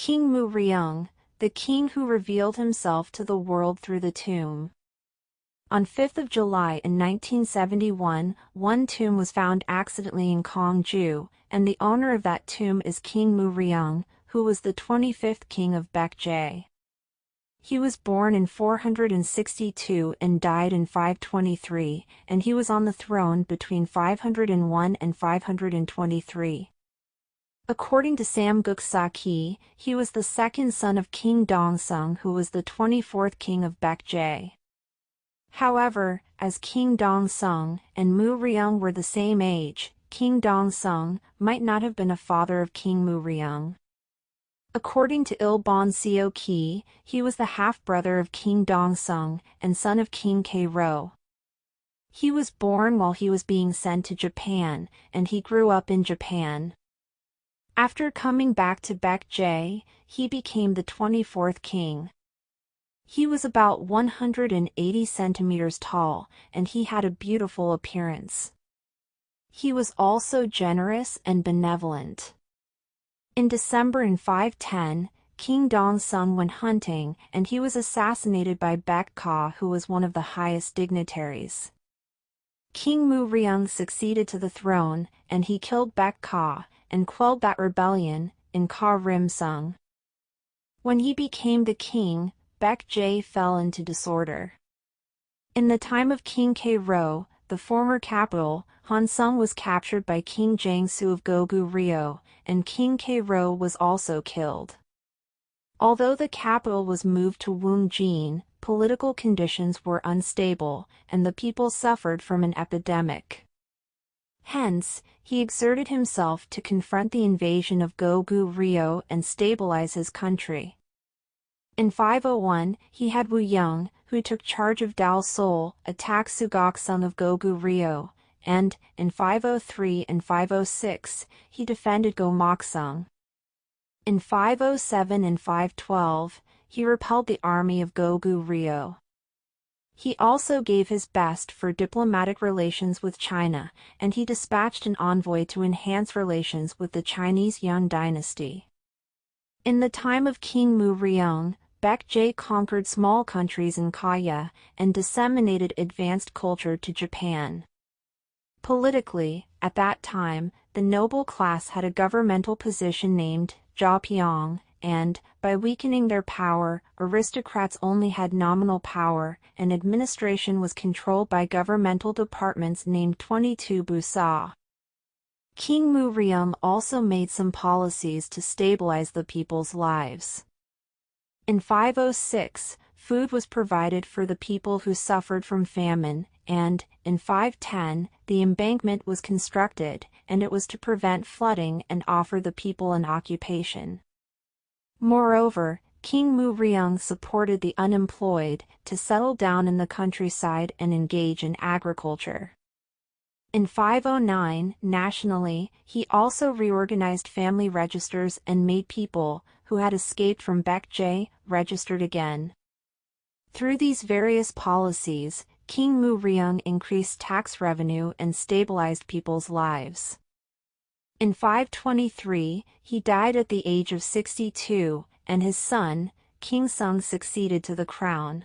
King Ryoung, the king who revealed himself to the world through the tomb. On 5th of July in 1971, one tomb was found accidentally in Gwangju, and the owner of that tomb is King Ryoung, who was the 25th king of Baek. He was born in 462 and died in 523, and he was on the throne between 501 and 523. According to Samguk Saki, he was the second son of King Dongseong, who was the 24th king of Baek. However, as King Dongseong and Ryoung were the same age, King Dongseong might not have been a father of King Ryoung. According to Ilbon Seok, he was the half-brother of King Dongseong and son of King Ro. He was born while he was being sent to Japan, and he grew up in Japan. After coming back to Baek, he became the 24th king. He was about 180 centimeters tall, and he had a beautiful appearance. He was also generous and benevolent. In December in 510, King Dongseong went hunting, and he was assassinated by Baek, who was one of the highest dignitaries. King Ryoung succeeded to the throne, and he killed Baek and quelled that rebellion in Rim-sung. When he became the king, Baek fell into disorder. In the time of King Ro, the former capital, Honsung, was captured by King Jangsu of Goguryeo, and King Ro was also killed. Although the capital was moved to Wongjin, political conditions were unstable, and the people suffered from an epidemic. Hence, he exerted himself to confront the invasion of Goguryeo and stabilize his country. In 501, he had Ryoung, who took charge of Dal-Seol, attack Sugokseong of Goguryeo, and, in 503 and 506, he defended Gomokseong. In 507 and 512, he repelled the army of Goguryeo. He also gave his best for diplomatic relations with China, and he dispatched an envoy to enhance relations with the Chinese Yuan dynasty. In the time of King Ryoung, Baek conquered small countries in Kaya and disseminated advanced culture to Japan. Politically, at that time, the noble class had a governmental position named Japyeong, and, by weakening their power, aristocrats only had nominal power, and administration was controlled by governmental departments named 22 busa. King Ryoung also made some policies to stabilize the people's lives. In 506, food was provided for the people who suffered from famine, and, in 510, the embankment was constructed, and it was to prevent flooding and offer the people an occupation. Moreover, King Ryoung supported the unemployed to settle down in the countryside and engage in agriculture. In 509, nationally, he also reorganized family registers and made people who had escaped from Baek registered again. Through these various policies, King Ryoung increased tax revenue and stabilized people's lives. In 523, he died at the age of 62, and his son, King Sung, succeeded to the crown.